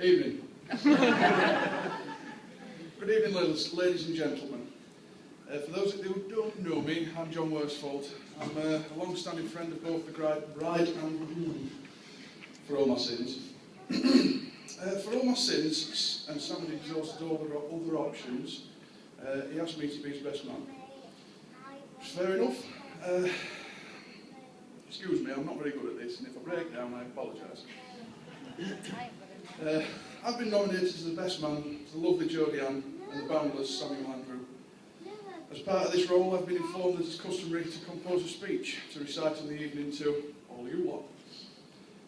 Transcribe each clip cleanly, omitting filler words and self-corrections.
Evening. Good evening, ladies and gentlemen. For those of you who don't know me, I'm John Worsfold. I'm a long-standing friend of both the bride and groom. For all my sins. For all my sins, and Sam had exhausted all the other options, he asked me to be his best man. Fair enough. Excuse me, I'm not very good at this, and if I break down, I apologise. I've been nominated as the best man to the lovely Jodie and the boundless Samuel Andrew. As part of this role, I've been informed that it's customary to compose a speech to recite in the evening to all you lot.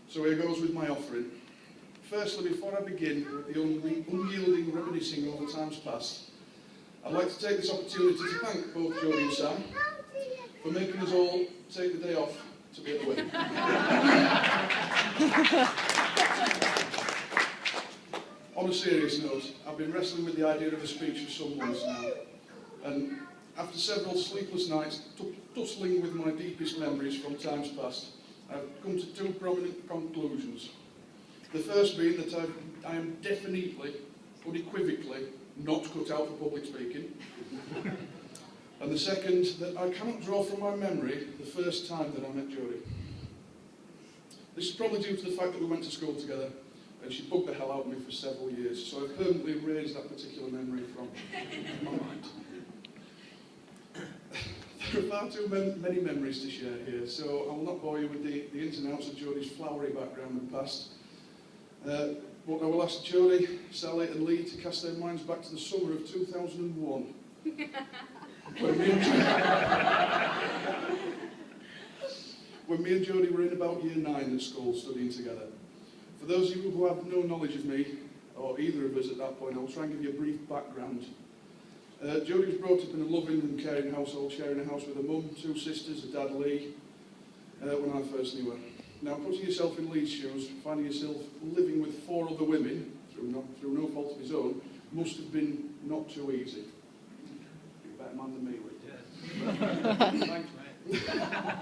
So here goes with my offering. Firstly, before I begin with the unyielding reminiscing over times past, I'd like to take this opportunity to thank both Jodie and Sam for making us all take the day off to be at the wedding. On a serious note, I've been wrestling with the idea of a speech for some months now, and after several sleepless nights tussling with my deepest memories from times past, I've come to two prominent conclusions. The first being that I am definitely, unequivocally, not cut out for public speaking. And the second, that I cannot draw from my memory the first time that I met Jodie. This is probably due to the fact that we went to school together, and she bugged the hell out of me for several years, so I've permanently erased that particular memory from my mind. There are far too many memories to share here, so I will not bore you with the ins and outs of Jodie's flowery background and past. But I will ask Jodie, Sally and Lee to cast their minds back to the summer of 2001. When me and Jodie were in about year 9 at school studying together. For those of you who have no knowledge of me, or either of us at that point, I'll try and give you a brief background. Jodie was brought up in a loving and caring household, sharing a house with a mum, 2 sisters, a dad, Lee, when I first knew her. Now, putting yourself in Lee's shoes, finding yourself living with 4 other women, through no fault of his own, must have been not too easy. You're a better man than me, Lee. Yes. Thanks, mate.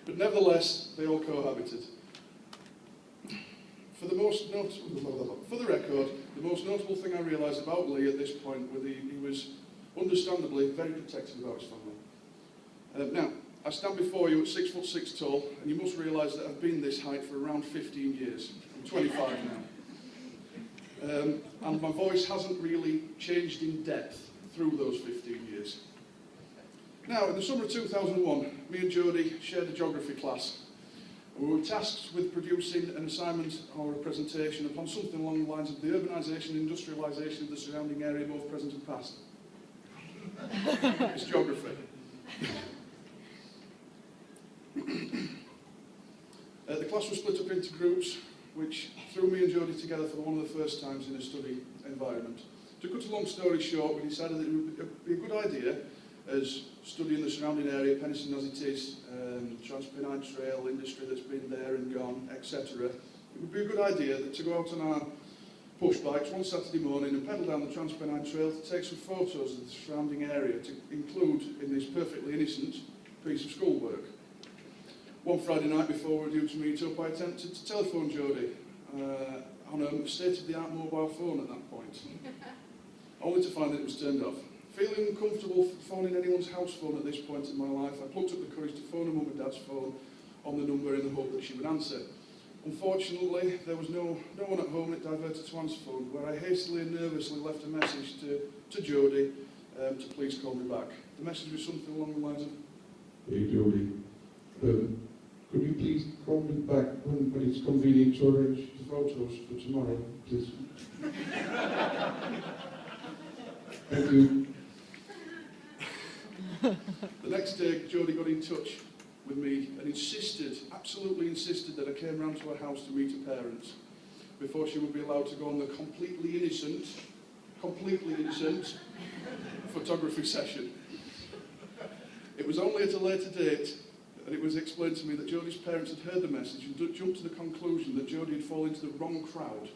But nevertheless, they all cohabited. For the record, the most notable thing I realised about Lee at this point was he was understandably very protective about his family. Now, I stand before you at 6'6" tall, and you must realise that I've been this height for around 15 years. I'm 25 now. And my voice hasn't really changed in depth through those 15 years. Now, in the summer of 2001, me and Jodie shared a geography class. We were tasked with producing an assignment or a presentation upon something along the lines of the urbanisation and industrialisation of the surrounding area, both present and past. It's geography. The class was split up into groups, which threw me and Jodie together for one of the first times in a study environment. To cut a long story short, we decided that it would be a good idea, as studying the surrounding area, Penistone as it is, Transpennine Trail, industry that's been there and gone, etc. It would be a good idea that to go out on our push bikes one Saturday morning and pedal down the Transpennine Trail to take some photos of the surrounding area to include in this perfectly innocent piece of schoolwork. One Friday night before we were due to meet up, I attempted to telephone Jodie on a state-of-the-art mobile phone at that point, only to find that it was turned off. Feeling uncomfortable phoning anyone's house phone at this point in my life, I plucked up the courage to phone her mum and dad's phone on the number in the hope that she would answer. Unfortunately, there was no one at home. It diverted to answer phone, where I hastily and nervously left a message to Jodie to please call me back. The message was something along the lines of, "Hey Jodie, could you please call me back when it's convenient to arrange the photos for tomorrow, please?" Thank you. The next day, Jodie got in touch with me and absolutely insisted that I came round to her house to meet her parents before she would be allowed to go on the completely innocent photography session. It was only at a later date that it was explained to me that Jodie's parents had heard the message and jumped to the conclusion that Jodie had fallen into the wrong crowd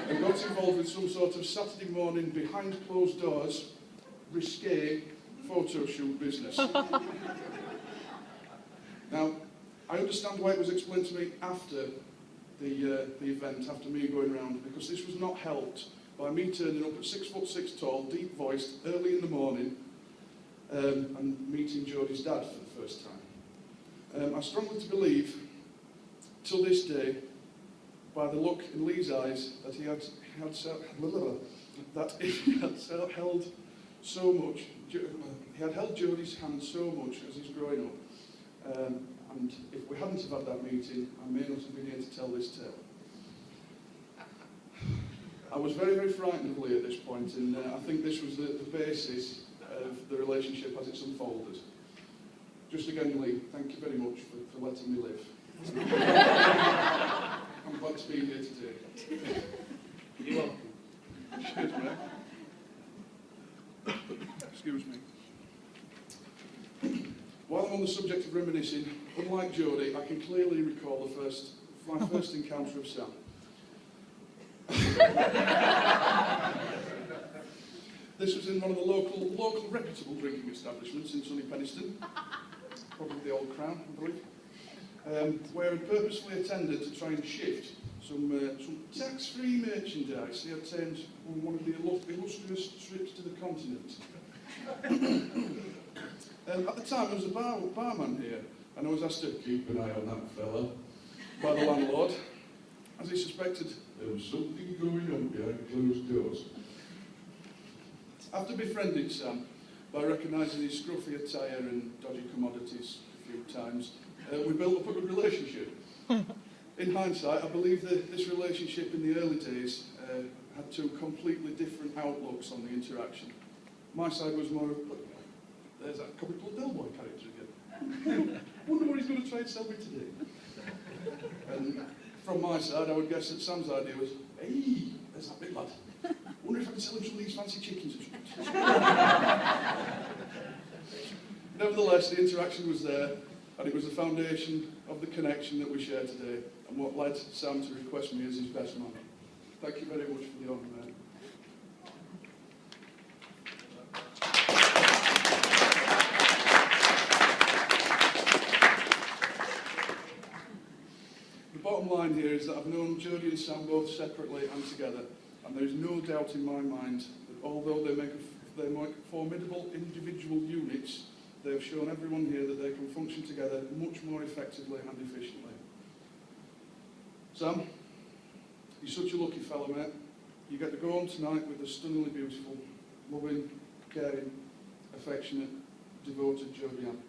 and got involved with some sort of Saturday morning behind closed doors, risque photo shoot business. Now, I understand why it was explained to me after the event after me going round, because this was not helped by me turning up at 6'6" tall, deep voiced, early in the morning, and meeting Jodie's dad for the first time. I strongly to believe, till this day, by the look in Lee's eyes, that he had held so much, he had held Jodie's hand so much as he's growing up, and if we hadn't have had that meeting, I may not have been here to tell this tale. I was very, very frightened of Lee at this point, and I think this was the basis of the relationship as it's unfolded. Just again, Lee, thank you very much for letting me live. I'm glad to be here today. You're welcome. Excuse me. Excuse me. While I'm on the subject of reminiscing, unlike Jodie, I can clearly recall my first encounter of Sam. This was in one of the local reputable drinking establishments in sunny Penistone, probably the Old Crown, I believe, where I purposefully attended to try and shift some tax-free merchandise he obtained on one of the illustrious trips to the continent. At the time, there was a barman here, and I was asked to keep an eye on that fella by the landlord, as he suspected there was something going on behind closed doors. After befriending Sam by recognising his scruffy attire and dodgy commodities a few times, we built up a good relationship. In hindsight, I believe that this relationship in the early days had two completely different outlooks on the interaction. My side was more of, there's that Copy Club Del Boy character again. Wonder what he's going to try and sell me today. And from my side, I would guess that Sam's idea was, hey, there's that big lad. Wonder if I can sell him some of these fancy chickens or something. Nevertheless, the interaction was there, and it was the foundation of the connection that we share today, and what led Sam to request me as his best man. Thank you very much for the honour, mate. The bottom line here is that I've known Jodie and Sam both separately and together, and there is no doubt in my mind that although they make formidable individual units, they have shown everyone here that they can function together much more effectively and efficiently. Sam, you're such a lucky fellow, mate. You get to go home tonight with a stunningly beautiful, loving, caring, affectionate, devoted Jodie Ann,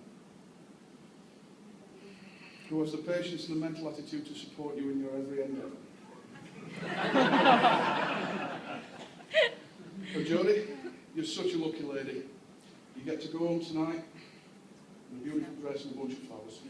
who has the patience and the mental attitude to support you in your every endeavour. But Jodie, you're such a lucky lady. You get to go home tonight in a beautiful dress and a bunch of flowers.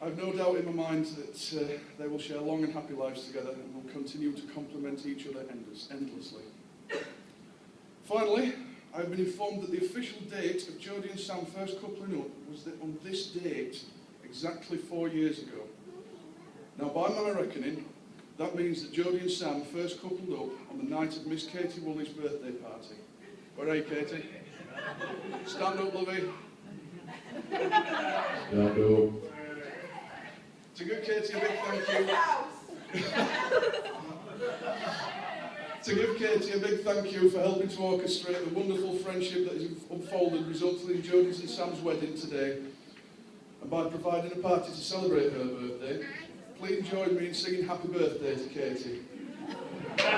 I've no doubt in my mind that they will share long and happy lives together and will continue to complement each other endlessly. Finally, I've been informed that the official date of Jodie and Sam first coupling up was on this date, exactly 4 years ago. Now, by my reckoning, that means that Jodie and Sam first coupled up on the night of Miss Katie Woolley's birthday party. Hooray, Katie. Stand up, lovey. Stand up. To give Katie a big thank you. To give Katie a big thank you for helping to orchestrate the wonderful friendship that has unfolded, resulting in Jodie's and Sam's wedding today, and by providing a party to celebrate her birthday, please join me in singing happy birthday to Katie. Stand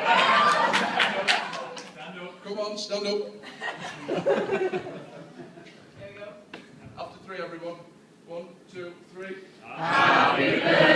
up. Come on, stand up. There we go. After three, everyone. 1, 2, 3. Happy birthday.